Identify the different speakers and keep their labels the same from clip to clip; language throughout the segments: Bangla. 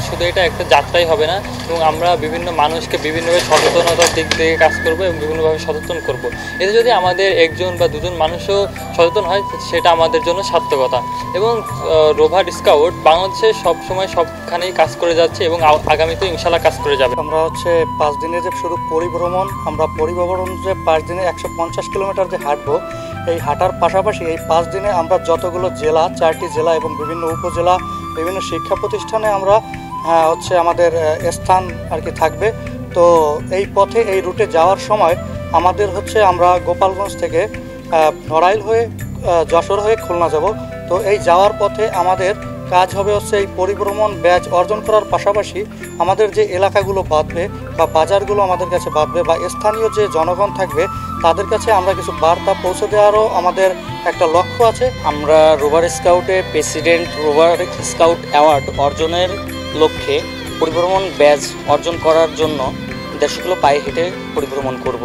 Speaker 1: শুধু এটা একটা যাত্রাই হবে না, এবং আমরা বিভিন্ন মানুষকে বিভিন্নভাবে সচেতনতার দিক থেকে কাজ করব এবং বিভিন্নভাবে সচেতন করব। এতে যদি আমাদের একজন বা দুজন মানুষও সচেতন হয়, সেটা আমাদের জন্য সার্থকতা। এবং রোভার স্কাউট বাংলাদেশে সবসময় সবখানেই কাজ করে যাচ্ছে এবং আগামীতে ইনশাল্লাহ কাজ করে যাবে।
Speaker 2: আমরা 5 দিনে যে শুধু পরিভ্রমণ, আমরা পরিভ্রমণ যে 5 দিনে 150 কিলোমিটার যে হাঁটবো, এই হাঁটার পাশাপাশি এই 5 দিনে আমরা যতগুলো জেলা, 4টি জেলা এবং বিভিন্ন উপজেলা, বিভিন্ন শিক্ষা প্রতিষ্ঠানে আমরা আমাদের স্থান আর কি থাকবে। তো এই পথে এই রুটে যাওয়ার সময় আমাদের আমরা গোপালগঞ্জ থেকে নড়াইল হয়ে যশোর হয়ে খুলনা যাব। তো এই যাওয়ার পথে আমাদের কাজ হবে এই পরিভ্রমণ ব্যাচ অর্জন করার পাশাপাশি আমাদের যে এলাকাগুলো বাঁধবে বা বাজারগুলো আমাদের কাছে বাঁধবে বা স্থানীয় যে জনগণ থাকবে তাদের কাছে আমরা কিছু বার্তা পৌঁছে দেওয়ারও আমাদের একটা লক্ষ্য আছে।
Speaker 3: আমরা রোভার স্কাউটে প্রেসিডেন্ট রোভার স্কাউট অ্যাওয়ার্ড অর্জনের লক্ষ্যে পরিভ্রমণ ব্যাচ অর্জন করার জন্য দেশগুলো পায়ে হেঁটে পরিভ্রমণ করব।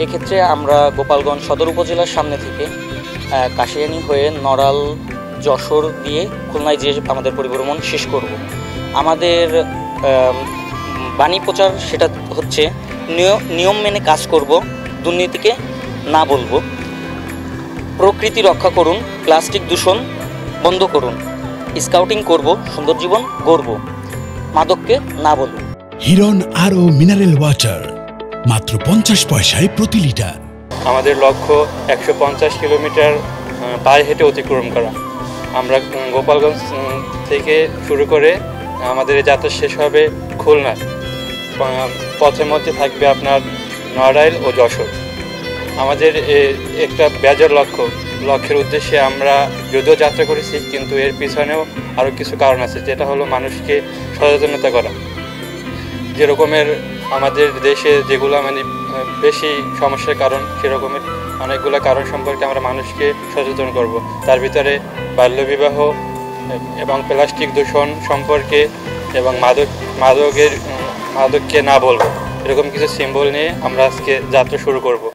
Speaker 3: এক্ষেত্রে আমরা গোপালগঞ্জ সদর উপজেলার সামনে থেকে কাশিয়ানী হয়ে নড়াল যশোর দিয়ে খুলনায় যেয়ে আমাদের পরিভ্রমণ শেষ করব। আমাদের বাণী প্রচার সেটা হচ্ছে নিয়ম মেনে কাজ করব, দুর্নীতিকে না বলবো, প্রকৃতি রক্ষা করুন, প্লাস্টিক দূষণ বন্ধ করুন, স্কাউটিং করব, সুন্দর জীবন গড়ব, মাদককে না বলবো।
Speaker 4: হিরন আরও মিনারেল ওয়াটার মাত্র 50 পয়সায় প্রতি লিটার।
Speaker 1: আমাদের লক্ষ্য 150 কিলোমিটার পায়ে হেঁটে অতিক্রম করা। আমরা গোপালগঞ্জ থেকে শুরু করে আমাদের এই যাত্রা শেষ হবে খুলনা। পথের মধ্যে থাকবে আপনার নড়াইল ও যশোর। আমাদের একটা ব্যাজের লক্ষ্যের উদ্দেশ্যে আমরা যদিও যাত্রা করেছি, কিন্তু এর পিছনেও আরও কিছু কারণ আছে, যেটা হলো মানুষকে সচেতনতা করা। যেরকমের আমাদের দেশে যেগুলো বেশি সমস্যার কারণ, সেরকমের অনেকগুলো কারণ সম্পর্কে আমরা মানুষকে সচেতন করব। তার ভিতরে বাল্যবিবাহ এবং প্লাস্টিক দূষণ সম্পর্কে এবং মাদককে না বলবো, এরকম কিছু সিম্বল নিয়ে আমরা আজকে যাত্রা শুরু করব।